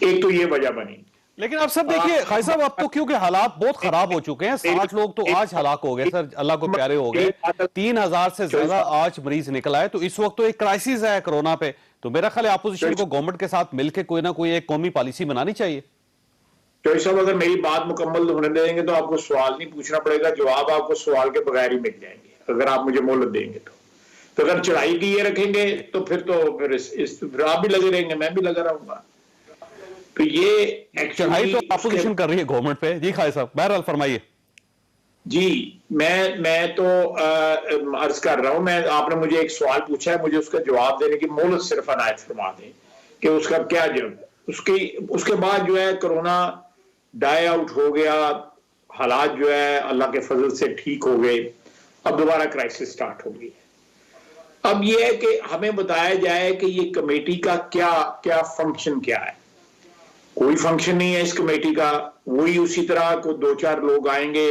ایک تو یہ وجہ بنی. لیکن اب سب دیکھیے خائی صاحب، اب تو کیونکہ حالات بہت خراب ہو چکے ہیں، 60 لوگ تو آج ہلاک ہو گئے سر، اللہ کو پیارے ہو گئے، 3000 سے زیادہ آج مریض نکل آئے، تو اس وقت تو ایک کرائسس ہے کرونا پہ، تو میرا خیال ہے اپوزیشن کو گورنمنٹ کے ساتھ مل کے کوئی نہ کوئی ایک قومی پالیسی بنانی چاہیے. چوہدری صاحب اگر میری بات مکمل ہونے دیں گے تو آپ کو سوال نہیں پوچھنا پڑے گا، جواب آپ کو سوال کے بغیر ہی مل جائیں گے اگر آپ مجھے مہلت دیں گے. تو اگر چڑھائی کی یہ رکھیں گے تو پھر آپ بھی لگے رہیں گے، میں بھی لگا رہوں گا. تو یہ چڑھائی تو اپوزیشن کر رہی ہے گورنمنٹ پہ. جی خائی صاحب، بہرحال فرمائیے. جی میں تو عرض کر رہا ہوں، آپ نے مجھے ایک سوال پوچھا ہے، مجھے اس کا جواب دینے کی مہلت صرف عنایت فرما دیں کہ اس کا کیا جواب. اس کے بعد جو ہے کرونا ڈائی آؤٹ ہو گیا، حالات جو ہے اللہ کے فضل سے ٹھیک ہو گئے، اب دوبارہ کرائسس سٹارٹ ہو گئی. اب یہ ہے کہ ہمیں بتایا جائے کہ یہ کمیٹی کا کیا فنکشن کیا ہے. کوئی فنکشن نہیں ہے اس کمیٹی کا. وہی اسی طرح کو 2-4 لوگ آئیں گے،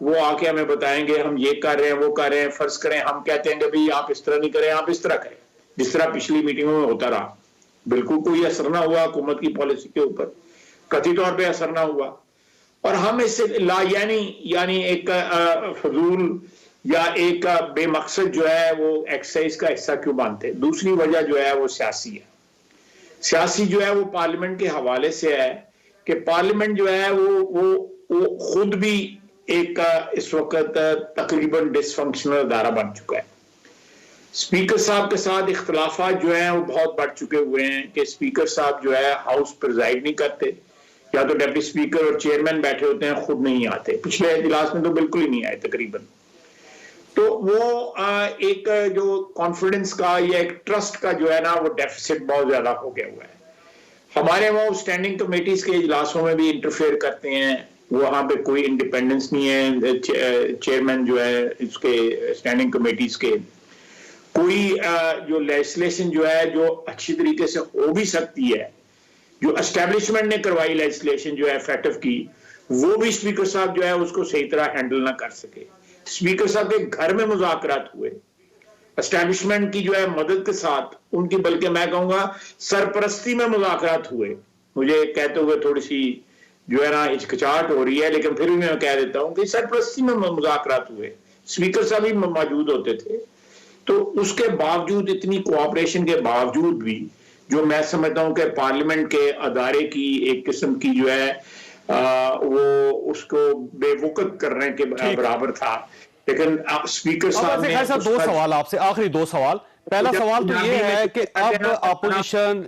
وہ آ کے ہمیں بتائیں گے ہم یہ کر رہے ہیں وہ کر رہے ہیں. فرض کریں ہم کہتے ہیں کہ بھئی آپ اس طرح نہیں کریں، آپ اس طرح کریں، جس طرح پچھلی میٹنگوں میں ہوتا رہا. بالکل کوئی اثر نہ ہوا حکومت کی پالیسی کے اوپر، قطعی طور پہ اثر نہ ہوا. اور ہم اس سے یعنی ایک فضول یا ایک بے مقصد جو ہے وہ ایکسرسائز کا حصہ کیوں مانتے. دوسری وجہ جو ہے وہ سیاسی ہے. سیاسی جو ہے وہ پارلیمنٹ کے حوالے سے ہے کہ پارلیمنٹ جو ہے وہ خود بھی ایک اس وقت تقریباً ڈس فنکشنل ادارہ بن چکا ہے. اسپیکر صاحب کے ساتھ اختلافات جو ہیں وہ بہت بڑھ چکے ہوئے ہیں کہ اسپیکر صاحب جو ہے ہاؤس پریزائڈ نہیں کرتے، یا تو ڈپٹی اسپیکر اور چیئرمین بیٹھے ہوتے ہیں، خود نہیں آتے. پچھلے اجلاس میں تو بالکل ہی نہیں آئے تقریباً. تو وہ ایک جو کانفیڈنس کا یا ایک ٹرسٹ کا جو ہے نا وہ ڈیفیسٹ بہت زیادہ ہو گیا ہوا ہے. ہمارے وہ اسٹینڈنگ کمیٹیز کے اجلاسوں میں بھی انٹرفیئر کرتے ہیں، وہاں پہ کوئی انڈیپینڈنس نہیں ہے. چیئرمین جو ہے اس کے اسٹینڈنگ کمیٹیز کے، کوئی جو لیجسلیشن جو ہے جو اچھی طریقے سے ہو بھی سکتی ہے، جو اسٹیبلشمنٹ نے کروائی لیجسلیشن جو ہے ایفیکٹو کی، وہ بھی اسپیکر صاحب جو ہے اس کو صحیح طرح ہینڈل نہ کر سکے. اسپیکر صاحب کے گھر میں مذاکرات ہوئے اسٹیبلشمنٹ کی جو ہے مدد کے ساتھ، ان کی بلکہ میں کہوں گا سرپرستی میں مذاکرات ہوئے. مجھے کہتے ہوئے تھوڑی سی جو ہے نا ہچکچاہٹ ہو رہی ہے، لیکن پھر بھی میں کہہ دیتا ہوں کہ سرپرستی میں مذاکرات ہوئے، اسپیکر صاحب بھی موجود ہوتے تھے. تو اس کے باوجود، اتنی کوآپریشن کے باوجود بھی، جو میں سمجھتا ہوں کہ پارلیمنٹ کے ادارے کی ایک قسم کی جو ہے وہ اس کو بے وقت کرنے کے برابر تھا. لیکن اسپیکر صاحب نے 2 سوال آپ سے، آخری 2 سوال. پہلا سوال تو یہ ہے کہ اب اپوزیشن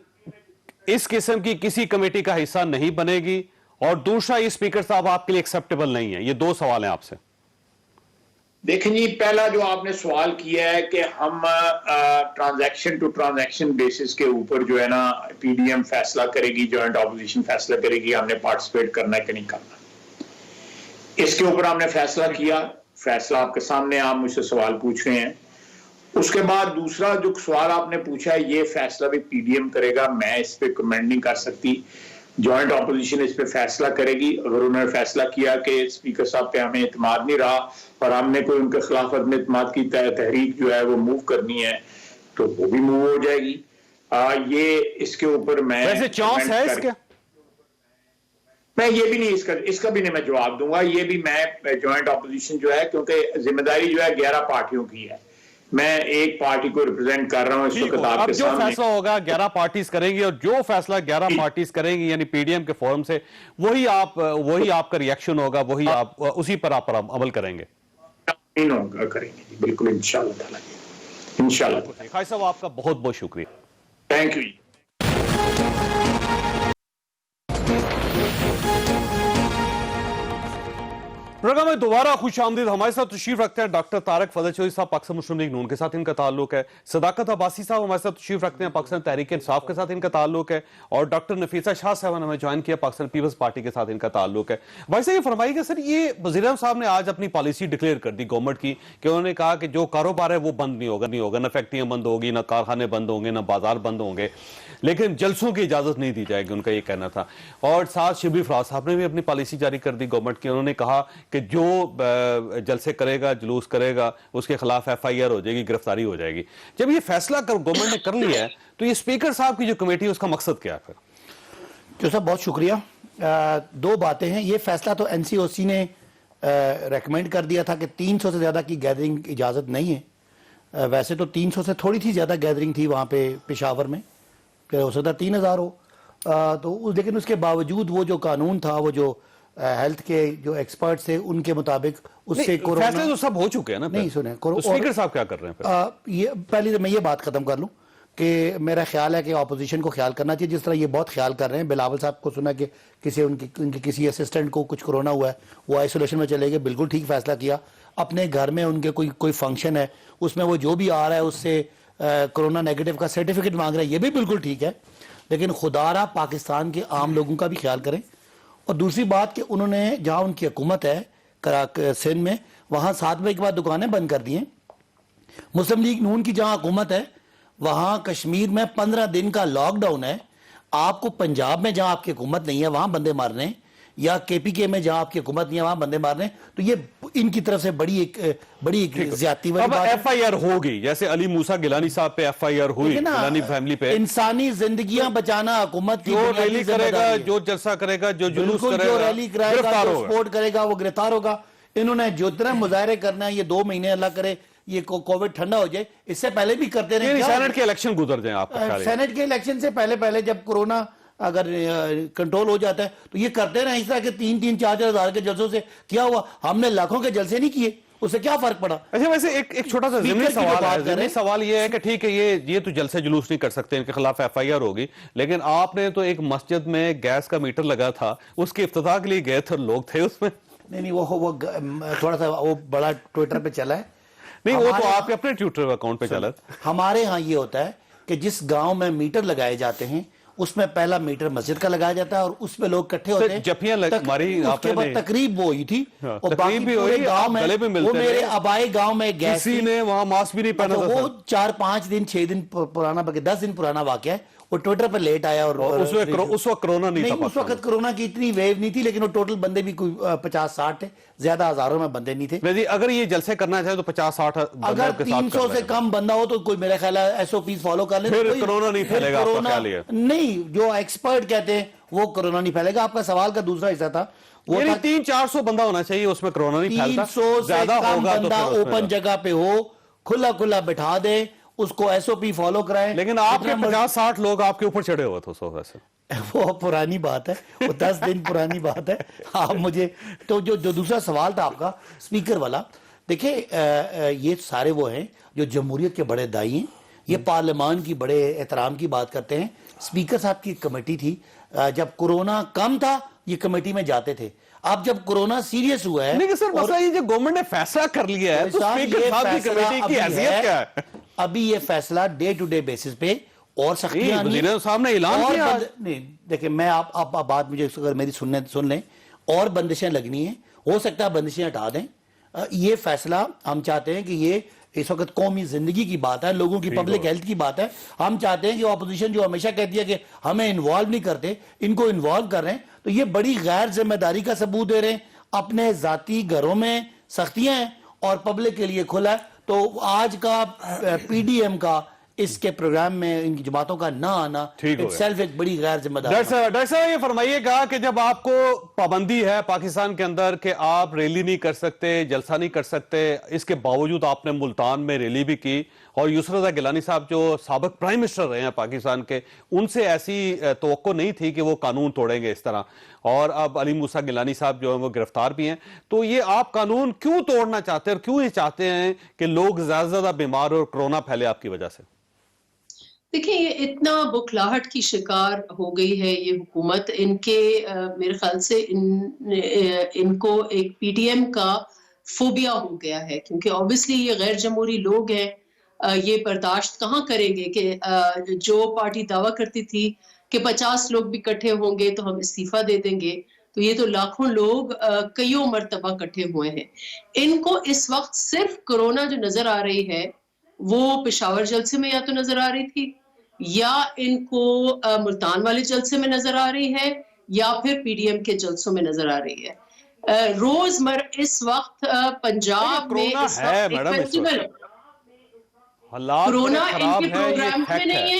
اس قسم کی کسی کمیٹی کا حصہ نہیں بنے گی، اور دوسرا یہ اسپیکر صاحب آپ کے لیے ایکسیپٹیبل نہیں ہے. یہ 2 سوال ہیں آپ سے. دیکھیں جی، پہلا جو آپ نے سوال کیا ہے کہ ہم ٹرانزیکشن ٹو ٹرانزیکشن بیسس کے اوپر جو ہے نا پی ڈی ایم فیصلہ کرے گی، جوائنٹ اپوزیشن فیصلہ کرے گی ہم نے پارٹیسپیٹ کرنا ہے کہ نہیں کرنا. اس کے اوپر ہم نے فیصلہ کیا. فیصلہ آپ کے سامنے، آپ مجھ سے سوال پوچھ رہے ہیں. اس کے بعد دوسرا جو سوال آپ نے پوچھا ہے، یہ فیصلہ بھی پی ڈی ایم کرے گا، میں اس پہ کمنٹ نہیں کر سکتی. جوائنٹ اپوزیشن اس پہ فیصلہ کرے گی. اگر انہوں نے فیصلہ کیا کہ اسپیکر صاحب پہ ہمیں اعتماد نہیں رہا اور ہم نے کوئی ان کے خلاف عدم اعتماد کی تحریک جو ہے وہ موو کرنی ہے، تو وہ بھی موو ہو جائے گی. یہ اس کے اوپر میں ویسے چانس ہے اس کے؟ میں یہ بھی نہیں اس کا بھی نہیں میں جواب دوں گا. یہ بھی میں جوائنٹ اپوزیشن جو ہے، کیونکہ ذمہ داری جو ہے 11 پارٹیوں کی ہے، میں ایک پارٹی کو ریپرزینٹ کر رہا ہوں اس وقت آپ کے سامنے. جو فیصلہ ہوگا 11 پارٹیز کریں گی، اور جو فیصلہ 11 پارٹیز کریں گی یعنی پی ڈی ایم کے فورم سے، وہی آپ کا ریئیکشن ہوگا، وہی آپ اسی پر آپ عمل کریں گے. کریں گے بالکل، انشاءاللہ تعالی انشاءاللہ. خائی صاحب آپ کا بہت بہت شکریہ. Thank you. پروگرام میں دوبارہ خوش آمدید. ہمارے ساتھ تشریف رکھتے ہیں ڈاکٹر طارق فضل چودھری صاحب، پاکستان مسلم لیگ نون کے ساتھ ان کا تعلق ہے. صداقت عباسی صاحب ہمارے ساتھ تشریف رکھتے ہیں، پاکستان تحریک انصاف کے ساتھ ان کا تعلق ہے. اور ڈاکٹر نفیسہ شاہ صاحب نے ہمیں جوائن کیا، پاکستان پیپلز پارٹی کے ساتھ ان کا تعلق ہے. بھائی صاحب یہ فرمائیے کہ سر، یہ وزیر اعظم صاحب نے آج اپنی پالیسی ڈکلیئر کر دی گورنمنٹ کی، کہ انہوں نے کہا کہ جو کاروبار ہے وہ بند نہیں ہوگا، نہ فیکٹریاں بند ہوگی، نہ کارخانے بند ہوں گے، نہ بازار بند ہوں گے، لیکن جلسوں کی اجازت نہیں دی جائے گی، ان کا یہ کہنا تھا. اور ساتھ شبلی فراز صاحب نے بھی اپنی پالیسی جاری کر دی گورنمنٹ کی. انہوں نے کہا کہ جو جلسے کرے گا، جلوس کرے گا، اس کے خلاف ایف آئی آر ہو جائے گی، گرفتاری ہو جائے گی. جب یہ فیصلہ گورنمنٹ نے کر لیا ہے تو یہ اسپیکر صاحب کی جو کمیٹی ہے اس کا مقصد کیا ہے پھر؟ جو صاحب بہت شکریہ. دو باتیں ہیں. یہ فیصلہ تو NCOC نے ریکمینڈ کر دیا تھا کہ 300 سے زیادہ کی گیدرنگ کی اجازت نہیں ہے. ویسے تو 300 سے تھوڑی تھی زیادہ گیدرنگ تھی وہاں پہ پشاور میں, کہ ہو سکتا 3000 ہو. تو لیکن اس کے باوجود وہ جو قانون تھا, وہ جو ہیلتھ کے جو ایکسپرٹس تھے ان کے مطابق اس سے کورونا فیصلے تو سب ہو چکے ہیں نا. نہیں سنیں, اسپیکر صاحب کیا کر رہے ہیں؟ یہ پہلے میں یہ بات ختم کر لوں کہ میرا خیال ہے کہ اپوزیشن کو خیال کرنا چاہیے, جس طرح یہ بہت خیال کر رہے ہیں. بلاول صاحب کو سنا کہ ان کے کسی اسسٹنٹ کو کچھ کرونا ہوا ہے, وہ آئسولیشن میں چلے گئے. بالکل ٹھیک فیصلہ کیا. اپنے گھر میں ان کے کوئی فنکشن ہے, اس میں وہ جو بھی آ رہا ہے اس سے کرونا نیگیٹو کا سرٹیفکیٹ مانگ رہا ہے, یہ بھی بالکل ٹھیک ہے. لیکن خدا را پاکستان کے عام لوگوں کا بھی خیال کریں. اور دوسری بات کہ انہوں نے جہاں ان کی حکومت ہے سندھ میں, وہاں 7 بجے کے بعد دکانیں بند کر دی ہیں. مسلم لیگ نون کی جہاں حکومت ہے وہاں کشمیر میں 15 دن کا لاک ڈاؤن ہے. آپ کو پنجاب میں جہاں آپ کی حکومت نہیں ہے وہاں بندے مار رہے ہیں, یا KPK میں جہاں آپ کی حکومت نہیں ہے وہاں بندے مار رہے ہیں. تو یہ ان کی طرف سے بڑی ایک زیادتی والی بات ہے. FIR ہوگی, جیسے علی موسیٰ گیلانی صاحب پہ FIR ہوئی, گیلانی فیملی پہ. انسانی زندگیاں بچانا حکومت کی جو ریلی کرے گا, جو جلسہ کرے گا, جو جلوس کرے گا, جو ریلی کرائے گا, جو سپورٹ کرے گا, وہ گرفتار ہوگا. انہوں نے جو اتنا مظاہرے کرنا ہے, یہ 2 مہینے اللہ کرے یہ کووڈ ٹھنڈا ہو جائے, اس سے پہلے بھی کرتے رہے. سینٹ کے الیکشن گزر جائیں آپ کا خیال ہے؟ سینٹ کے الیکشن سے پہلے جب کورونا اگر کنٹرول ہو جاتا ہے تو یہ کرتے رہے. اس طرح کے 3-4 ہزار کے جلسوں سے کیا ہوا؟ ہم نے لاکھوں کے جلسے نہیں کیے, اس سے کیا فرق پڑا؟ اچھا, ویسے ایک چھوٹا سا ضمنی سوال یہ ہے کہ ٹھیک ہے یہ تو جلسے جلوس نہیں کر سکتے, ان کے خلاف FIR ہوگی, لیکن آپ نے تو ایک مسجد میں گیس کا میٹر لگا تھا, اس کے افتتاح کے لیے گئے تھے, لوگ تھے اس میں. نہیں, وہ تھوڑا سا وہ بڑا ٹویٹر پہ چلا ہے. نہیں, وہ تو آپ کے اپنے ٹویٹر اکاؤنٹ پہ چلا ہے. ہمارے ہاں یہ ہوتا ہے کہ جس گاؤں میں میٹر لگائے جاتے ہیں اس میں پہلا میٹر مسجد کا لگایا جاتا ہے, اور اس پہ لوگ اکٹھے ہوتے ہیں. جپیاں ماری, اس کے بعد تقریب وہ ہوئی تھی, اور تقریب بھی ہوئی, گاؤں میں وہ میرے آبائی گاؤں میں گیس, کسی نے وہاں ماسک بھی نہیں پہنا تھا. وہ 4-5 دن 6 دن پرانا, بلکہ 10 دن پرانا واقعہ ہے. وہ ٹویٹر پر لیٹ آیا, اور اس وقت کرونا نہیں تھا. اس وقت کرونا کی اتنی ویو نہیں تھی, لیکن وہ ٹوٹل بندے بھی کوئی 50-60 تھے, زیادہ ہزاروں میں بندے نہیں تھے. اگر یہ جلسے کرنا چاہے تو 50-60 اگر 300 سے کم بندہ ہو تو کوئی میرا خیال ہے SOPs فالو کر لیں, پھر کرونا نہیں پھیلے گا. آپ کا خیال ہے؟ نہیں, جو ایکسپرٹ کہتے ہیں وہ کرونا نہیں پھیلے گا. آپ کا سوال کا دوسرا حصہ تھا وہ 300-400 بندہ ہونا چاہیے, اس میں کرونا نہیں پھیلتا. 300 سے کم بندہ اوپن جگہ پہ ہو, کھلا بٹھا دے, اس کو SOP فالو کرائیں. لیکن آپ کے 50-60 لوگ آپ کے اوپر چڑھے ہوئے تھے اس وقت سے. وہ پرانی بات ہے, وہ 10 دن پرانی بات ہے. آپ مجھے تو جو دوسرا سوال تھا آپ کا اسپیکر والا, دیکھیں یہ سارے وہ ہیں جو جمہوریت کے بڑے دائی ہیں, یہ پارلیمان کی بڑے احترام کی بات کرتے ہیں. اسپیکر صاحب کی کمیٹی تھی, جب کورونا کم تھا یہ کمیٹی میں جاتے تھے. اب جب کورونا سیریس ہوا ہے, لیکن سر مسئلہ یہ جو گورنمنٹ نے فیصلہ کر لیا ہے, تو اسپیکر صاحب کی کمیٹی کی حیثیت کیا ہے؟ ابھی یہ فیصلہ ڈے ٹو ڈے بیسس پہ اور سختیاں وزیر صاحب نے اعلان کیا. دیکھیں میں آپ بات مجھے اگر میری سن لیں, اور بندشیں لگنی ہیں, ہو سکتا ہے بندشیں ہٹا دیں. یہ فیصلہ ہم چاہتے ہیں کہ یہ اس وقت قومی زندگی کی بات ہے, لوگوں کی پبلک ہیلتھ کی بات ہے. ہم چاہتے ہیں کہ اپوزیشن جو ہمیشہ کہتی ہے کہ ہمیں انوالو نہیں کرتے, ان کو انوالو کر رہے ہیں, تو یہ بڑی غیر ذمہ داری کا ثبوت دے رہے ہیں. اپنے ذاتی گھروں میں سختیاں ہیں اور پبلک کے لیے کھلا ہے. تو آج کا PDM کا اس کے پروگرام میں ان کی جماعتوں کا نہ آنا سیلف ایک بڑی غیر ذمہ داری. ڈاکٹر صاحب یہ فرمائیے گا کہ جب آپ کو پابندی ہے پاکستان کے اندر کہ آپ ریلی نہیں کر سکتے, جلسہ نہیں کر سکتے, اس کے باوجود آپ نے ملتان میں ریلی بھی کی, اور یسر رضا گیلانی صاحب جو سابق پرائم منسٹر رہے ہیں پاکستان کے, ان سے ایسی توقع نہیں تھی کہ وہ قانون توڑیں گے اس طرح, اور اب علی موسیٰ گیلانی صاحب جو ہیں وہ گرفتار بھی ہیں. تو یہ آپ قانون کیوں توڑنا چاہتے ہیں, اور کیوں یہ چاہتے ہیں کہ لوگ زیادہ سے زیادہ بیمار اور کرونا پھیلے آپ کی وجہ سے؟ دیکھیں یہ اتنا بکھلاہٹ کی شکار ہو گئی ہے یہ حکومت, ان کے میرے خیال سے ان کو ایک PDM کا فوبیا ہو گیا ہے, کیونکہ obviously یہ غیر جمہوری لوگ ہیں, یہ برداشت کہاں کریں گے کہ جو پارٹی دعویٰ کرتی تھی کہ 50 لوگ بھی اکٹھے ہوں گے تو ہم استعفیٰ دے دیں گے, تو یہ تو لاکھوں لوگ کئیوں مرتبہ اکٹھے ہوئے ہیں. ان کو اس وقت صرف کورونا جو نظر آ رہی ہے وہ پشاور جلسے میں یا تو نظر آ رہی تھی, یا ان کو ملتان والے جلسے میں نظر آ رہی ہے, یا پھر PDM کے جلسوں میں نظر آ رہی ہے. روزمرہ اس وقت پنجاب میں اس وقت ایک فیسٹیول, کورونا ان کے پروگرام میں نہیں ہے,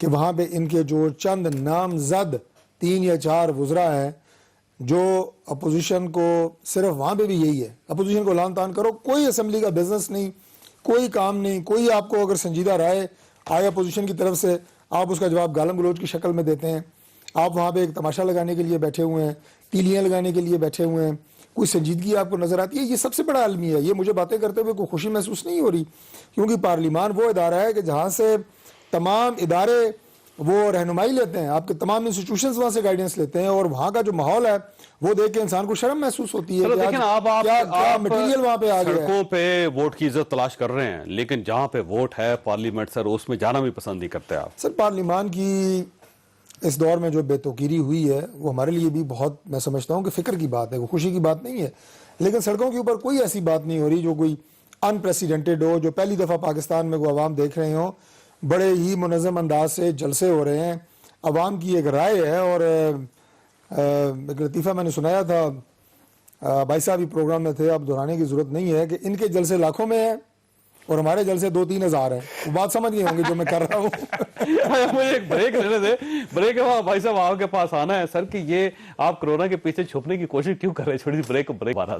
کہ وہاں پہ ان کے جو چند نامزد 3 یا 4 وزراء ہیں جو اپوزیشن کو صرف وہاں پہ بھی یہی ہے, اپوزیشن کو لان تان کرو, کوئی اسمبلی کا بزنس نہیں, کوئی کام نہیں, کوئی آپ کو اگر سنجیدہ رائے آئے اپوزیشن کی طرف سے آپ اس کا جواب گالم گلوچ کی شکل میں دیتے ہیں. آپ وہاں پہ ایک تماشا لگانے کے لیے بیٹھے ہوئے ہیں, تیلیاں لگانے کے لیے بیٹھے ہوئے ہیں, کوئی سنجیدگی آپ کو نظر آتی ہے؟ یہ سب سے بڑا المیہ ہے. یہ مجھے باتیں کرتے ہوئے کوئی خوشی محسوس نہیں ہو رہی, کیونکہ پارلیمان وہ ادارہ ہے کہ جہاں سے تمام ادارے وہ رہنمائی لیتے ہیں, آپ کے تمام انسٹیٹیوشنز وہاں سے گائیڈنس لیتے ہیں, اور وہاں کا جو ماحول ہے وہ دیکھ کے انسان کو شرم محسوس ہوتی ہے. لیکن آپ مٹیریل وہاں پہ آ گیا ہے. سڑکوں پہ ووٹ کی عزت تلاش کر رہے ہیں, لیکن جہاں پہ ووٹ ہے پارلیمنٹ سر, اس میں جانا بھی پسند نہیں کرتے آپ. سر پارلیمان کی اس دور میں جو بے توقیری ہوئی ہے وہ ہمارے لیے بھی بہت, میں سمجھتا ہوں کہ فکر کی بات ہے, وہ خوشی کی بات نہیں ہے. لیکن سڑکوں کے اوپر کوئی ایسی بات نہیں ہو رہی جو کوئی انپریسیڈنٹڈ ہو, جو پہلی دفعہ پاکستان میں وہ عوام دیکھ رہے ہوں. بڑے ہی منظم انداز سے جلسے ہو رہے ہیں, عوام کی ایک رائے ہے. اور ایک لطیفہ میں نے سنایا تھا, بھائی صاحب بھی پروگرام میں تھے, اب دہرانے کی ضرورت نہیں ہے, کہ ان کے جلسے لاکھوں میں ہیں اور ہمارے جلسے 2-3 ہزار ہیں. وہ بات سمجھ گئے ہوں گے جو میں کر رہا ہوں. مجھے ایک بریک لینے دے, بریک کے بعد بھائی صاحب آپ کے پاس آنا ہے سر, کہ یہ آپ کرونا کے پیچھے چھپنے کی کوشش کیوں کر رہے ہیں. چھوٹی سی بریک بارہ.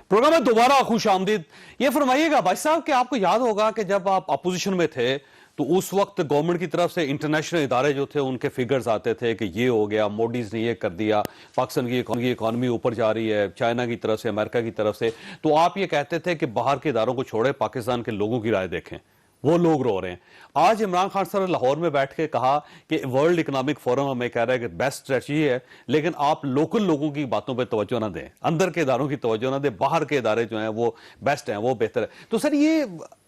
پروگرام میں دوبارہ خوش آمدید. یہ فرمائیے گا بھائی صاحب کہ آپ کو یاد ہوگا کہ جب آپ اپوزیشن میں تھے تو اس وقت گورنمنٹ کی طرف سے انٹرنیشنل ادارے جو تھے ان کے فگرز آتے تھے کہ یہ ہو گیا, موڈیز نے یہ کر دیا, پاکستان کی اکانومی اوپر جا رہی ہے, چائنا کی طرف سے, امریکہ کی طرف سے. تو آپ یہ کہتے تھے کہ باہر کے اداروں کو چھوڑے, پاکستان کے لوگوں کی رائے دیکھیں, وہ لوگ رو رہے ہیں. آج عمران خان صاحب نے لاہور میں بیٹھ کے کہا کہ ورلڈ اکنامک فورم ہمیں کہہ رہا ہے کہ بیسٹ اسٹریٹجی ہے, لیکن آپ لوکل لوگوں کی باتوں پہ توجہ نہ دیں, اندر کے اداروں کی توجہ نہ دیں, باہر کے ادارے جو ہیں وہ بیسٹ ہیں, وہ بہتر ہے. تو سر یہ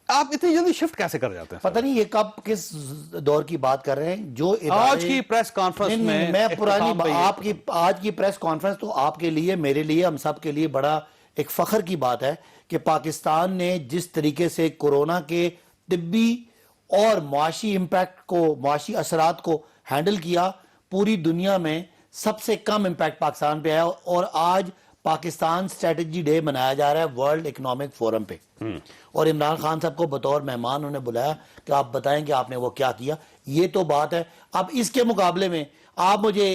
آپ اتنی جلدی شفٹ کیسے کر جاتے ہیں؟ پتہ نہیں یہ کب کس دور کی بات کر رہے ہیں. جو آج کی پریس کانفرنس میں پرانی آج کی پریس کانفرنس تو آپ کے لیے, میرے لیے, ہم سب کے لیے بڑا ایک فخر کی بات ہے کہ پاکستان نے جس طریقے سے کورونا کے طبی اور معاشی امپیکٹ کو, معاشی اثرات کو ہینڈل کیا, پوری دنیا میں سب سے کم امپیکٹ پاکستان پہ آیا. اور آج پاکستان اسٹریٹجی ڈے منایا جا رہا ہے ورلڈ اکنامک فورم پہ, اور عمران خان صاحب کو بطور مہمان انہوں نے بلایا کہ آپ بتائیں کہ آپ نے وہ کیا کیا. یہ تو بات ہے. اب اس کے مقابلے میں آپ مجھے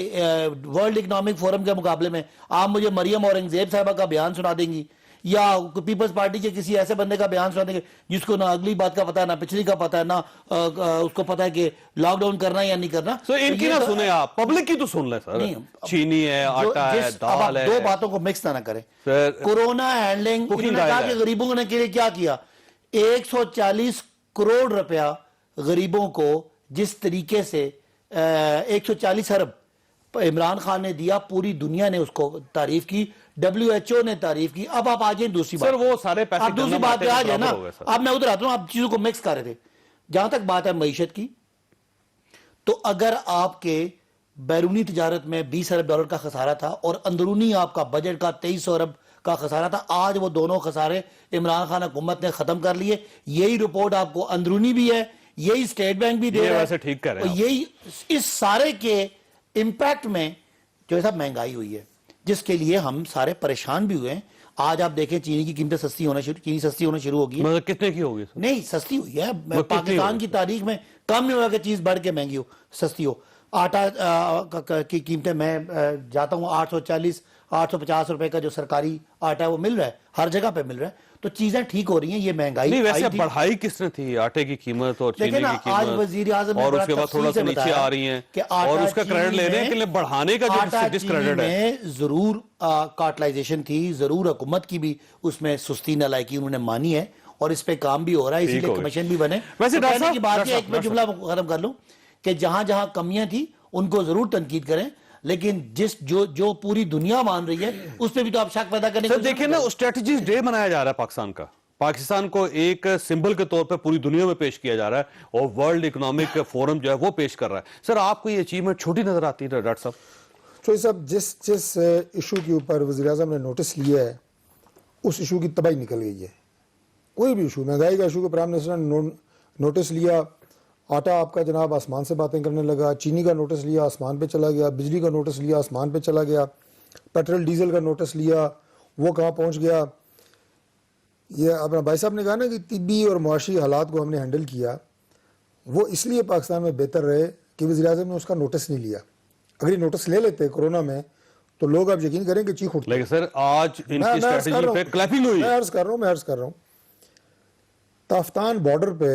ورلڈ اکنامک فورم کے مقابلے میں آپ مجھے مریم اورنگزیب صاحبہ کا بیان سنا دیں گی, یا پیپلز پارٹی کے کسی ایسے بندے کا بیان سنا دیں گے جس کو نہ اگلی بات کا پتہ ہے, نہ پچھلی کا پتہ ہے, نہ اس کو پتہ ہے کہ لاک ڈاؤن کرنا ہے یا نہیں کرنا. سو ان کی نہ سنیں آپ, پبلک کی تو سن لیں سر. چینی ہے, آٹا ہے, دال ہے. دو باتوں کو مکس نہ کریں. کورونا ہینڈلنگ, انہوں نے کہا کہ غریبوں نے کیا کیا, 140 کروڑ روپیہ غریبوں کو جس طریقے سے 140 ارب عمران خان نے دیا, پوری دنیا نے اس کو تعریف کی, WHO نے تعریف کی. اب آپ آجائیں دوسری بات. سر وہ سارے پیسے آپ دوسری بات پہ آ جائیں نا. اب میں ادھر آتا ہوں, آپ چیزوں کو مکس کر رہے تھے. جہاں تک بات ہے معیشت کی, تو اگر آپ کے بیرونی تجارت میں 20 ارب ڈالر کا خسارہ تھا اور اندرونی آپ کا بجٹ کا 2300 ارب کا خسارہ تھا, آج وہ دونوں خسارے عمران خان حکومت نے ختم کر لیے. یہی رپورٹ آپ کو اندرونی بھی ہے, یہی اسٹیٹ بینک بھی دے رہا ہے, اور یہی اس سارے کے امپیکٹ میں جو ہے مہنگائی ہوئی ہے, جس کے لیے ہم سارے پریشان بھی ہوئے ہیں. آج آپ دیکھیں چینی کی قیمتیں چینی سستی ہونا شروع ہوگی. کتنے کی ہوگی؟ نہیں, سستی ہوئی ہے. پاکستان کی تاریخ میں کم نہیں ہوا کہ چیز بڑھ کے مہنگی ہو, سستی ہو. آٹا کی قیمتیں, میں جاتا ہوں 840-850 روپے کا جو سرکاری آٹا ہے وہ مل رہا ہے, ہر جگہ پہ مل رہا ہے. تو چیزیں ٹھیک ہو رہی ہیں. یہ مہنگائی نہیں, ویسے بڑھائی کس نے تھی آٹے کی قیمت اور چینی کی قیمت, آج وزیر اعظم اور اس کے بعد تھوڑا سا نیچے آ رہی ہیں, اور اس کا کریڈٹ لے رہے ہیں کہ بڑھانے کا جو ڈس کریڈٹ ہے. ضرور کارٹلائزیشن تھی, ضرور حکومت کی بھی اس میں سستی نہ لائکی انہوں نے مانی ہے, اور اس پہ کام بھی ہو رہا ہے, اسی لیے کمیشن بھی بنے. ویسے کہنے کی بات ہے, ایک میں جملہ ختم کر لوں, کہ جہاں جہاں کمیاں تھی ان کو ضرور تنقید کریں, لیکن جو پوری دنیا مان رہی ہے اس پہ بھی تو آپ شک پیدا کرنے. دیکھیں نا, اسٹریٹجیز ڈے منایا جا رہا ہے پاکستان کا, پاکستان کو ایک سمبل کے طور پہ پوری دنیا میں پیش کیا جا رہا ہے, اور ورلڈ اکنامک فورم جو ہے وہ پیش کر رہا ہے. سر آپ کو یہ اچیومنٹ چھوٹی نظر آتی ہے ڈاکٹر صاحب؟ چوہی صاحب, جس ایشو کے اوپر وزیر اعظم نے نوٹس لیا ہے اس ایشو کی تباہی نکل گئی ہے. کوئی بھی ایشو, مہنگائی کا ایشو, پرائم منسٹر نے نوٹس لیا, آٹا آپ کا جناب آسمان سے باتیں کرنے لگا, چینی کا نوٹس لیا آسمان پہ چلا گیا, بجلی کا نوٹس لیا آسمان پہ چلا گیا, پیٹرول ڈیزل کا نوٹس لیا وہ کہاں پہنچ گیا. یہ اپنا بھائی صاحب نے کہا نا کہ طبی اور معاشی حالات کو ہم نے ہینڈل کیا، وہ اس لیے پاکستان میں بہتر رہے کہ وزیر اعظم نے اس کا نوٹس نہیں لیا. اگر یہ نوٹس لے لیتے کرونا میں تو لوگ اب یقین کریں کہ چیخ اٹھتے. لیکن سر آج ان کی اسٹریٹجی پہ کلیپنگ ہوئی. میں عرض کر رہا ہوں تافتان بارڈر پہ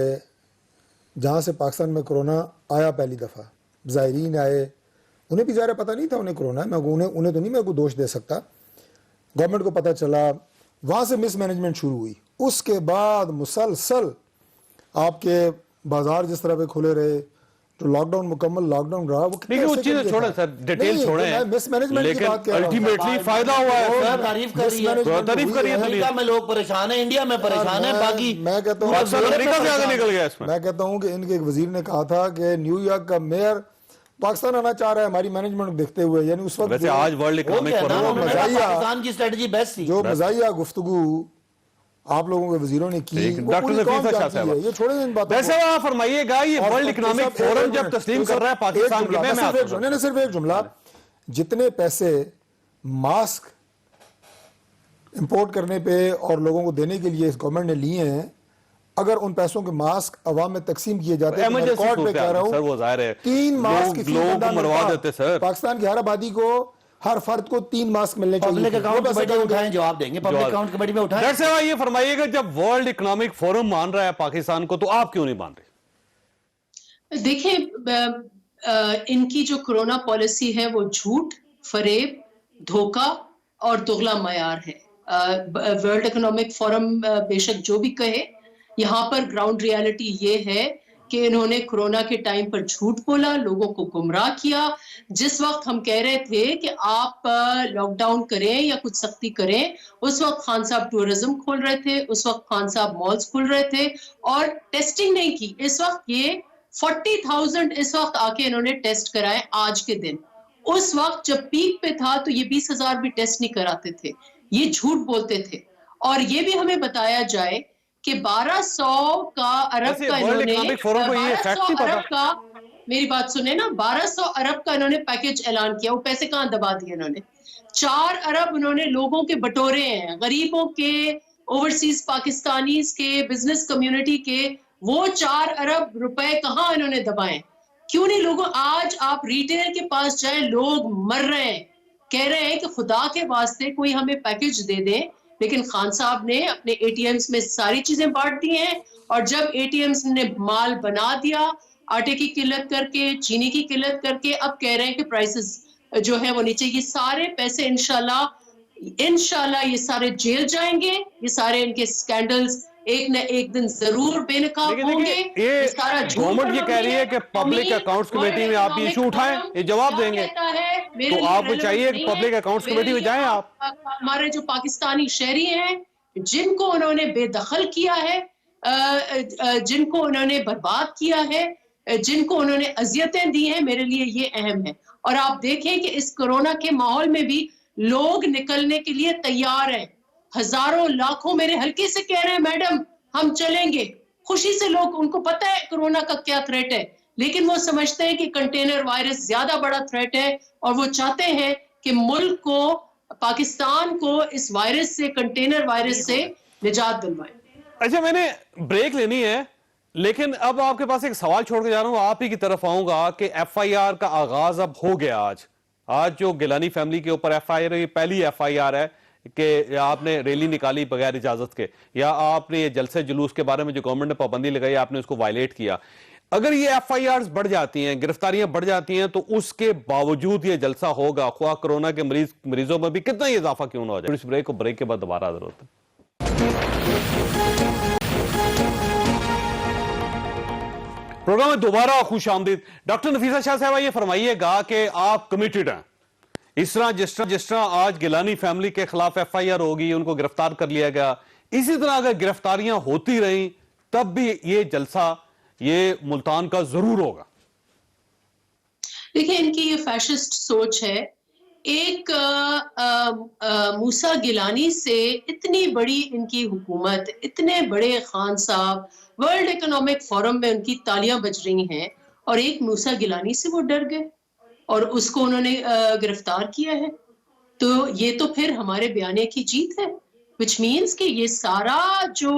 جہاں سے پاکستان میں کرونا آیا پہلی دفعہ، زائرین آئے، انہیں بھی ظاہر پتہ نہیں تھا انہیں کرونا ہے، انہیں تو نہیں میں کوئی دوش دے سکتا. گورنمنٹ کو پتہ چلا، وہاں سے مس مینجمنٹ شروع ہوئی. اس کے بعد مسلسل آپ کے بازار جس طرح پہ کھلے رہے، جو لاک ڈاؤن مکمل لاک ڈاؤن رہا، وہ لیکن وہ چیزیں چھوڑیں سر، ڈیٹیل چھوڑیں، مس مینجمنٹ کی بات کر رہا ہوں. الٹیمیٹلی فائدہ ہوا ہے سر. تعریف کریے. امریکہ میں لوگ پریشان ہیں، انڈیا میں پریشان ہیں، باقی میں کہتا ہوں پاکستان امریکہ سے آگے نکل گیا اس میں. میں کہتا ہوں کہ ان کے ایک وزیر نے کہا تھا کہ نیو یارک کا میئر پاکستان آنا چاہ رہا ہے ہماری مینجمنٹ دیکھتے ہوئے. یعنی اس وقت ویسے آج ورلڈ اکنامک فورم پاکستان کی اسٹریٹجی بیسٹ تھی. جو مزاحیہ گفتگو آپ لوگوں کے وزیروں نے کی، ڈاکٹر نفیسہ شاہ صاحب، یہ چھوڑیں ان باتوں کو. ویسے آپ فرمائیے گا یہ ورلڈ اکنامک فورم جب تسلیم کر رہا ہے پاکستان کے، میں صرف ایک جملہ، جتنے پیسے ماسک امپورٹ کرنے پہ اور لوگوں کو دینے کے لیے اس گورنمنٹ نے لیے ہیں، اگر ان پیسوں کے ماسک عوام میں تقسیم کیے جاتے ہیں، میں ریکارڈ پہ کہہ رہا ہوں 3 ماسک کی پاکستان کی ہر آبادی کو، ہر فرد کو 3 ماسک ملنے چاہیے. پبلک اکاؤنٹ کمیٹی میں اٹھائیں، جواب دیں گے. پبلک اکاؤنٹ کمیٹی میں اٹھائیں. ڈاکٹر صاحب یہ فرمائیے گا جب ورلڈ اکنامک فورم مان رہا ہے پاکستان کو تو آپ کیوں نہیں مان رہے؟ دیکھیں ان کی جو کرونا پالیسی ہے وہ جھوٹ، فریب، دھوکہ اور دگلا معیار ہے. ورلڈ اکنامک فورم بے شک جو بھی کہے، یہاں پر گراؤنڈ ریالٹی یہ ہے کہ انہوں نے کرونا کے ٹائم پر جھوٹ بولا، لوگوں کو گمراہ کیا. جس وقت ہم کہہ رہے تھے کہ آپ لاک ڈاؤن کریں یا کچھ سختی کریں، اس وقت خان صاحب ٹورزم کھول رہے تھے، اس وقت خان صاحب مالز کھول رہے تھے اور ٹیسٹنگ نہیں کی. اس وقت یہ 40,000 اس وقت آ کے انہوں نے ٹیسٹ کرائے آج کے دن. اس وقت جب پیک پہ تھا تو یہ 20,000 بھی ٹیسٹ نہیں کراتے تھے، یہ جھوٹ بولتے تھے. اور یہ بھی ہمیں بتایا جائے کہ 1200 کا ارب کا انہوں نے 1200 ارب کا، میری بات سنیں نا، 1200 ارب کا انہوں نے پیکج اعلان کیا. وہ پیسے کہاں دبا دیے انہوں نے؟ 4 ارب انہوں نے لوگوں کے بٹورے ہیں، غریبوں کے، اوورسیز پاکستانیز کے، بزنس کمیونٹی کے. وہ 4 ارب روپے کہاں انہوں نے دبائیں؟ کیوں نہیں لوگوں؟ آج آپ ریٹیل کے پاس جائیں، لوگ مر رہے ہیں، کہہ رہے ہیں کہ خدا کے واسطے کوئی ہمیں پیکج دے دیں. لیکن خان صاحب نے اپنے اے ٹی ایمز میں ساری چیزیں بانٹ دی ہیں، اور جب اے ٹی ایمز نے مال بنا دیا آٹے کی قلت کر کے، چینی کی قلت کر کے، اب کہہ رہے ہیں کہ پرائسز جو ہے وہ نیچے. یہ سارے پیسے انشاءاللہ یہ سارے جیل جائیں گے. یہ سارے ان کے سکینڈلز ایک نہ ایک دن ضرور بے نقاب ہوں گے. یہ سارا گورنمنٹ یہ کہہ رہی ہے کہ پبلک اکاؤنٹس کمیٹی میں آپ یہ ایشو اٹھائیں، یہ جواب دیں گے. تو آپ کو چاہیے کہ پبلک اکاؤنٹس کمیٹی میں جائیں. آپ ہمارے جو پاکستانی شہری ہیں جن کو انہوں نے بے دخل کیا ہے، جن کو انہوں نے برباد کیا ہے، جن کو انہوں نے اذیتیں دی ہیں، میرے لیے یہ اہم ہے. اور آپ دیکھیں کہ اس کرونا کے ماحول میں بھی لوگ نکلنے کے لیے تیار ہیں. ہزاروں لاکھوں میرے حلقے سے کہہ رہے ہیں میڈم ہم چلیں گے. خوشی سے لوگ، ان کو پتہ ہے کرونا کا کیا تھریٹ ہے، لیکن وہ سمجھتے ہیں کہ کنٹینر وائرس زیادہ بڑا تھریٹ ہے، اور وہ چاہتے ہیں کہ ملک کو، پاکستان کو اس وائرس سے، کنٹینر وائرس سے نجات دلوائیں. اچھا میں نے بریک لینی ہے، لیکن اب آپ کے پاس ایک سوال چھوڑ کے جا رہا ہوں، آپ ہی کی طرف آؤں گا کہ ایف آئی آر کا آغاز اب ہو گیا. آج جو گیلانی فیملی کے اوپر ایف آئی آر، یہ پہلی ایف آئی آر ہے کہ آپ نے ریلی نکالی بغیر اجازت کے، یا آپ نے یہ جلسے جلوس کے بارے میں جو گورنمنٹ نے پابندی لگائی آپ نے اس کو وائلیٹ کیا. اگر یہ ایف آئی آرز بڑھ جاتی ہیں، گرفتاریاں بڑھ جاتی ہیں، تو اس کے باوجود یہ جلسہ ہوگا، خواہ کرونا کے مریضوں میں بھی کتنا ہی اضافہ کیوں نہ ہو جائے. اس بریک کو بریک کے بعد دوبارہ حاضر ہوتے ہیں. پروگرام میں دوبارہ خوش آمدید. ڈاکٹر نفیسہ شاہ صاحبہ یہ فرمائیے گا کہ آپ کمیٹڈ ہیں اس طرح جس طرح آج گیلانی فیملی کے خلاف ایف آئی آر ہوگی، ان کو گرفتار کر لیا گیا، اسی طرح اگر گرفتاریاں ہوتی رہیں تب بھی یہ جلسہ یہ ملتان کا ضرور ہوگا. دیکھیں ان کی یہ فیشسٹ سوچ ہے. ایک موسیٰ گیلانی سے اتنی بڑی ان کی حکومت، اتنے بڑے خان صاحب، ورلڈ اکنامک فورم میں ان کی تالیاں بج رہی ہیں، اور ایک موسیٰ گیلانی سے وہ ڈر گئے اور اس کو انہوں نے گرفتار کیا ہے. تو یہ تو پھر ہمارے بیانیے کی جیت ہے. which means کہ یہ سارا جو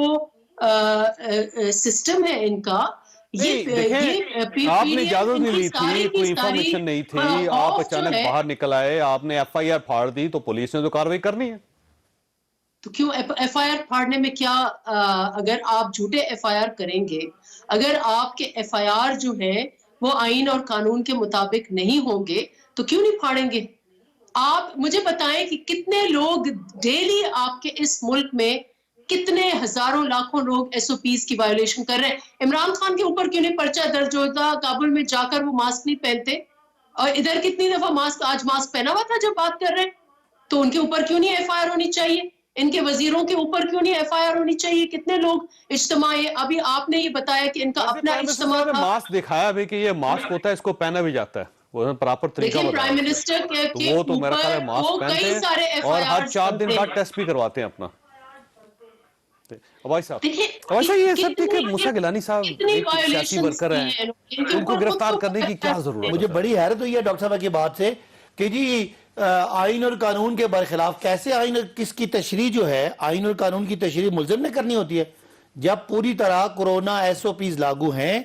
سسٹم ہے ان کا آپ نے اجازت نہیں لی تھی, کوئی انفارمیشن نہیں تھی, آپ اچانک باہر نکل آئے, آپ نے ایف آئی آر پھاڑ دی, تو پولیس نے تو کاروائی کرنی ہے. تو کیوں ایف آئی آر پھاڑنے میں کیا, اگر آپ جھوٹے ایف آئی آر کریں گے, اگر آپ کے ایف آئی آر جو ہیں وہ آئین اور قانون کے مطابق نہیں ہوں گے تو کیوں نہیں پھاڑیں گے؟ آپ مجھے بتائیں کہ کتنے لوگ ڈیلی آپ کے اس ملک میں, کتنے ہزاروں لاکھوں لوگ ایس او پیز کی وائلیشن کر رہے ہیں. عمران خان کے اوپر کیوں نہیں پرچہ درج ہوتا, کابل میں جا کر وہ ماسک نہیں پہنتے, اور ادھر کتنی دفعہ ماسک, آج ماسک پہنا ہوا تھا جب بات کر رہے ہیں, تو ان کے اوپر کیوں نہیں ایف آئی آر ہونی چاہیے؟ ان کے وزیروں کے اوپر کیوں نہیں ایف آئی آر ہونی چاہیے؟ کتنے لوگ اجتماع, ابھی آپ نے یہ بتایا کہ ان کا اپنا اجتماع تھا. ماسک دکھایا بھی کہ یہ ماسک ہوتا ہے, اس کو پہنا بھی جاتا ہے, وہ پراپر طریقہ لیکن پرائم منسٹر کے وہ تو میرا خیال ہے ماسک پہنتے ہیں اور ہر 4 دن بعد ٹیسٹ بھی کرواتے ہیں اپنا. عباس صاحب, یہ سب دیکھیں, موسیٰ گیلانی صاحب ایک سیاسی ورکر ہیں, ان کو گرفتار کرنے کی کیا ضرورت ہے؟ مجھے بڑی حیرت ہوئی ہے ڈاکٹر صاحب کی بات سے کہ جی آئین اور قانون کے برخلاف. کیسے آئین اور کس کی تشریح جو ہے, آئین اور قانون کی تشریح ملزم نے کرنی ہوتی ہے؟ جب پوری طرح کورونا ایس او پیز لاگو ہیں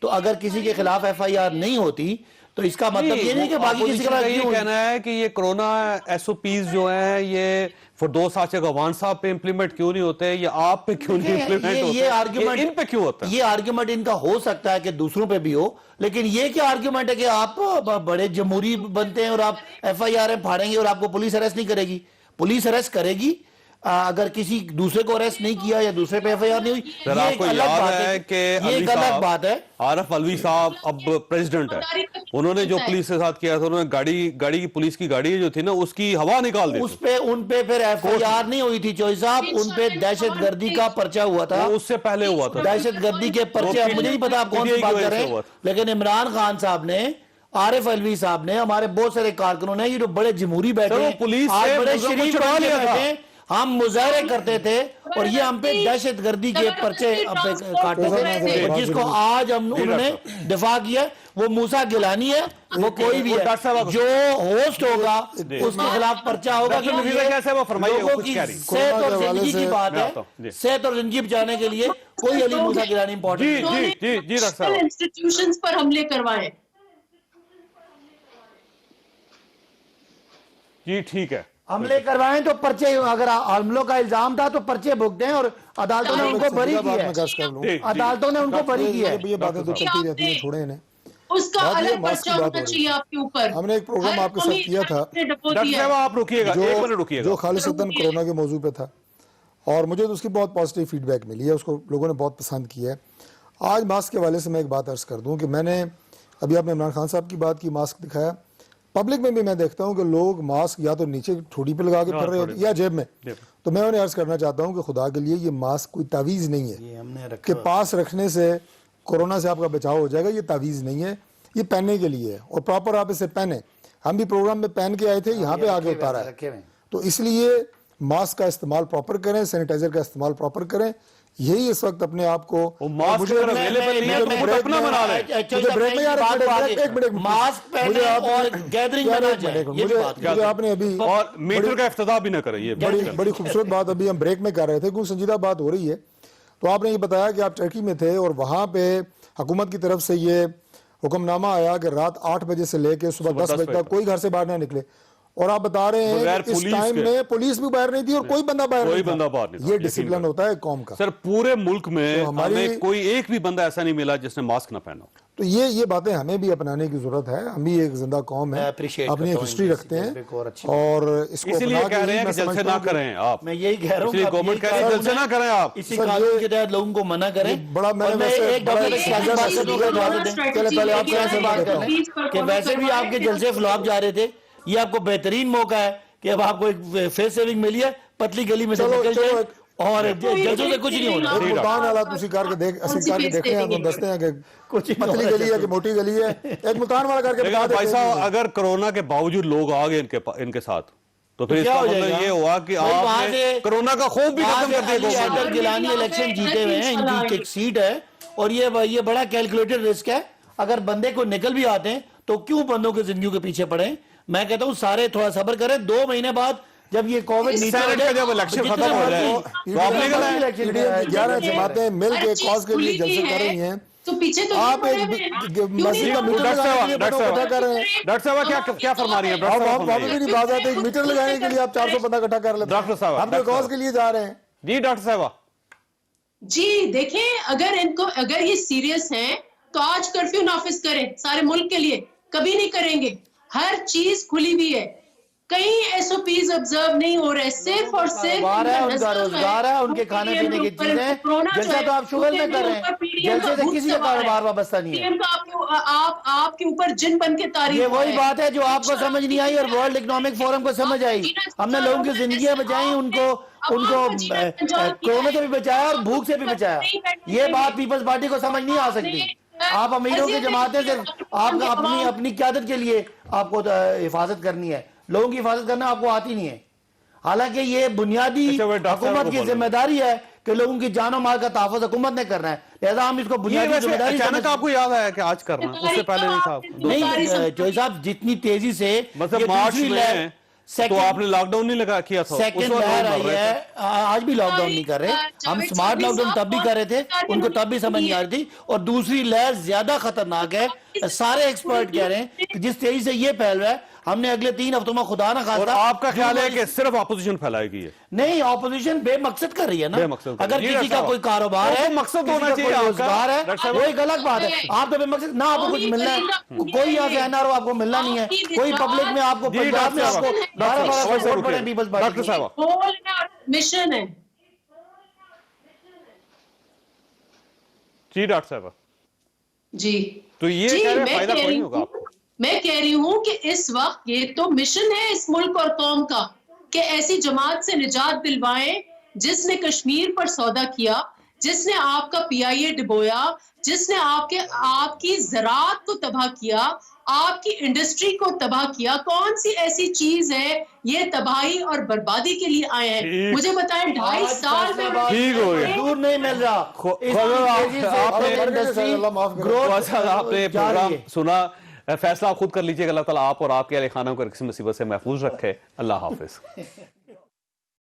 تو اگر کسی کے خلاف ایف آئی آر نہیں ہوتی تو اس کا مطلب یہ نہیں کہ باقی کسی کے خلاف یہ کہنا ہے کہ یہ کورونا ایس او پیز جو ہیں یہ فردوس آچے گوان صاحب پہ امپلیمنٹ کیوں نہیں ہوتے, یا آپ پہ کیوں نہیں امپلیمنٹ ہوتے, یہ ان پہ کیوں ہوتا ہے؟ یہ آرگیومنٹ ان کا ہو سکتا ہے کہ دوسروں پہ بھی ہو, لیکن یہ کیا آرگیومنٹ ہے کہ آپ بڑے جمہوری بنتے ہیں اور آپ ایف آئی آر پھاڑیں گے اور آپ کو پولیس اریسٹ نہیں کرے گی؟ پولیس اریسٹ کرے گی اگر کسی دوسرے کو اریسٹ نہیں کیا یا دوسرے پہ ایف آئی آر نہیں ہوئی. سر آپ کو یاد ہے کہ یہ ایک الگ بات ہے. عارف علوی صاحب اب پریزیڈنٹ ہے, انہوں نے جو پولیس کے ساتھ کیا تھا, انہوں نے گاڑی کی پولیس کی گاڑی جو تھی نا اس کی ہوا نکال دی, اس پہ ان پہ پھر ایف آئی آر نہیں ہوئی تھی چوہی صاحب, ان پہ دہشت گردی کا پرچہ ہوا تھا, اس سے پہلے ہوا تھا دہشت گردی کے پرچے. مجھے نہیں پتا آپ کون سی بات کر رہے ہیں, لیکن عمران خان صاحب نے, عارف علوی صاحب نے, ہمارے بہت سارے کارکنوں نے, یہ جو بڑے جمہوری بیٹھے ہیں, آج بڑے شریف بیٹھے ہیں, ہم مظاہرے کرتے تھے اور یہ ہم پہ دہشت گردی کے پرچے کاٹتے تھے, جس کو آج انہوں نے دفاع کیا. وہ موسیٰ گیلانی ہے, وہ کوئی بھی ہے, جو ہوسٹ ہوگا اس کے خلاف پرچہ ہوگا. لوگوں کی صحت اور زندگی کی بات ہے, صحت اور زندگی بچانے کے لیے کوئی علی موسیٰ گیلانی امپورٹنٹ ہے. انسٹیٹیوشنز پر حملے کروائیں. جی ٹھیک ہے, حملے کروائیں تو پرچے, اگر حملوں کا الزام تھا تو پرچے بھگتے ہیں, اور عدالتوں نے ان کو بری کیا ہے, عدالتوں نے ان کو بری کیا ہے. یہ باتیں تو چلتی رہتی ہیں, چھوڑیں انہیں. اس کا الگ پرچہ ہونا چاہیے آپ کے اوپر. ہم نے ایک پروگرام آپ کے ساتھ کیا تھا, ڈاکٹر صاحب آپ رکیے گا, ایک منٹ رکیے گا, جو خالصتاً کورونا کے موضوع پہ تھا, اور مجھے تو اس کی بہت پازیٹیو فیڈ بیک ملی ہے, اس کو لوگوں نے بہت پسند کیا ہے. آج ماسک کے حوالے سے میں ایک بات عرض کر دوں کہ میں نے ابھی آپ نے عمران خان صاحب کی بات کی, ماسک دکھایا, پبلک میں بھی میں دیکھتا ہوں کہ لوگ ماسک یا تو نیچے ٹھوڑی پہ لگا کے پھر رہے ہوتے ہیں یا جیب میں. تو میں انہیں عرض کرنا چاہتا ہوں کہ خدا کے لیے یہ ماسک کوئی تعویذ نہیں ہے کہ پاس رکھنے سے کورونا سے آپ کا بچاؤ ہو جائے گا, یہ تعویذ نہیں ہے, یہ پہننے کے لیے ہے, اور پراپر آپ اسے پہنیں. ہم بھی پروگرام میں پہن کے آئے تھے, یہاں پہ آگے اتارا ہے. تو اس لیے ماسک کا استعمال پراپر کریں, سینیٹائزر کا استعمال پراپر کریں. یہی اس وقت اپنے آپ کو آپ نے ابھی میٹر کا افتتاح بھی نہ کریں, یہ بڑی خوبصورت بات ابھی ہم بریک میں کر رہے تھے, کیونکہ سنجیدہ بات ہو رہی ہے. تو آپ نے یہ بتایا کہ آپ ٹرکی میں تھے اور وہاں پہ حکومت کی طرف سے یہ حکم نامہ آیا کہ رات 8 بجے سے لے کے صبح 10 بجے تک کوئی گھر سے باہر نہ نکلے, اور آپ بتا رہے ہیں کہ اس ٹائم میں پولیس بھی باہر نہیں تھی اور کوئی بندہ باہر نہیں تھا. یہ ڈسپلن ہوتا ہے قوم کا. سر پورے ملک میں ہمیں کوئی ایک بھی بندہ ایسا نہیں ملا جس نے ماسک نہ پہنا. تو یہ باتیں ہمیں بھی اپنانے کی ضرورت ہے. ہم بھی ایک زندہ قوم ہے, اپنی ایک ہسٹری رکھتے ہیں, اور اس کو اسی لیے کہہ رہے ہیں کہ جلسے نہ کریں آپ. میں یہی کہہ رہا ہوں کہ گورنمنٹ کہہ رہے ہیں جلسے نہ کریں آپ, اسی قانون کے تحت لوگوں کو منع کریں. بڑا میں کہ ویسے بھی آپ کے جلسے فلاپ جا رہے تھے, یہ آپ کو بہترین موقع ہے کہ اب آپ کو ایک فیس سیونگ ملی ہے, پتلی گلی میں سے نکل جائیں اور جلسوں سے کچھ نہیں ہونا. ملتان حالات اسی کار کے دیکھ رہے ہیں, تو دستے ہیں کہ پتلی گلی ہے کہ موٹی گلی ہے. ایک ملتان والا کر کے بتا بھائی صاحب, اگر کورونا کے باوجود لوگ آ گئے ان کے ساتھ, تو پھر اس کا مطلب یہ ہوا کہ آپ نے کورونا کا خوف بھی ختم کر دیا. علی گیلانی الیکشن جیتے ہوئے ہیں, ان کی ایک سیٹ ہے, اور یہ بڑا کیلکولیٹڈ رسک ہے. اگر بندے کو نکل بھی آتے ہیں تو کیوں بندوں کی زندگیوں کے پیچھے پڑیں. میں کہتا ہوں سارے تھوڑا صبر کریں, 2 مہینے بعد جب یہ کووڈ سینٹ کا جب الیکشن ختم ہو جائے تو آپ نے کہا 11 جماعتیں مل کے کاز کے لیے جلسے کر رہی ہیں تو پیچھے تو آپ مسجد کا میٹر لگانے کے لیے پتہ کر رہے ہیں ڈاکٹر صاحب کیا فرما رہی ہیں؟ آپ وہاں پہ بھی بات آتی ہے میٹر لگانے کے لیے آپ 400 بندہ اکٹھا کر لیتے ڈاکٹر صاحب ہم تو کاز کے لیے جا رہے ہیں جی ڈاکٹر صاحبہ جی دیکھیں اگر یہ سیریس ہیں تو آج کرفیو نافذ کریں سارے ملک کے لیے. کبھی نہیں کریں گے. ہر چیز کھلی ہوئی ہے. کئی ایس او پیز آبزرو نہیں ہو رہے. صرف اور صرف ان کا روزگار ہے, ان کے کھانے پینے کی چیزیں. جیسا تو آپ شغل میں کر رہے ہیں, جیسے سے کسی کا کاروبار وابستہ نہیں ہے. آپ کے اوپر جن بن کے تاریخ. یہ وہی بات ہے جو آپ کو سمجھ نہیں آئی اور ورلڈ اکنامک فورم کو سمجھ آئی. ہم نے لوگوں کی زندگیاں بچائیں, ان کو کورونا سے بھی بچایا اور بھوک سے بھی بچایا. یہ بات پیپلز پارٹی کو سمجھ نہیں آ سکتی. آپ امیروں کی جماعتیں سے آپ اپنی قیادت کے لیے آپ کو حفاظت کرنی ہے, لوگوں کی حفاظت کرنا آپ کو آتی نہیں ہے. حالانکہ یہ بنیادی حکومت کی ذمہ داری ہے کہ لوگوں کی جان و مال کا تحفظ حکومت نے کرنا ہے, لہذا ہم اس کو بنیادی ذمہ داری. اچانک آپ کو یاد آیا کہ آج کرنا, اس سے پہلے نہیں تھا؟ نہیں چوہی صاحب, جتنی تیزی سے مطلب مارچ میں تو آپ نے لاک ڈاؤن نہیں لگا کیا تھا, سیکنڈ لہر آئی ہے, آج بھی لاک ڈاؤن نہیں کر رہے ہم. سمارٹ لاک ڈاؤن تب بھی کر رہے تھے, ان کو تب بھی سمجھ نہیں آ رہی تھی. اور دوسری لہر زیادہ خطرناک ہے. سارے ایکسپرٹ کہہ رہے ہیں کہ جس تیزی سے یہ پھیل رہا ہے, ہم نے اگلے 3 ہفتوں میں خدا نہ خاصا. اور آپ کا خیال ہے کہ صرف اپوزیشن پھیلائے گی؟ نہیں, اپوزیشن بے مقصد کر رہی ہے نا. اگر کسی کا کوئی کاروبار ہے, مقصد ہونا چاہیے, روزگار ہے, وہ ایک الگ بات ہے. آپ تو بے مقصد نہ آپ کو کچھ ملنا ہے, کوئی یہاں سے NRO آپ کو ملنا نہیں ہے, کوئی پبلک میں آپ کو پنجاب میں آپ کو 12 ووٹ پڑے پیپلز پارٹی. ڈاکٹر صاحب مشن ہے. جی ڈاکٹر صاحب جی تو یہ فائدہ کوئی نہیں ہوگا آپ کو. میں کہہ رہی ہوں کہ اس وقت یہ تو مشن ہے اس ملک اور قوم کا کہ ایسی جماعت سے نجات دلوائیں جس نے کشمیر پر سودا کیا, جس نے آپ کا PIA ڈبویا, جس نے آپ کی زراعت کو تباہ کیا, آپ کی انڈسٹری کو تباہ کیا. کون سی ایسی چیز ہے یہ تباہی اور بربادی کے لیے آئے ہیں؟ مجھے بتائیں 2.5 سال میں دور نہیں مل رہا. آپ نے پروگرام سنا, فیصلہ خود کر لیجئے. اللہ تعالیٰ آپ اور آپ کے اہل خانہ کو کسی مصیبت سے محفوظ رکھے. اللہ حافظ.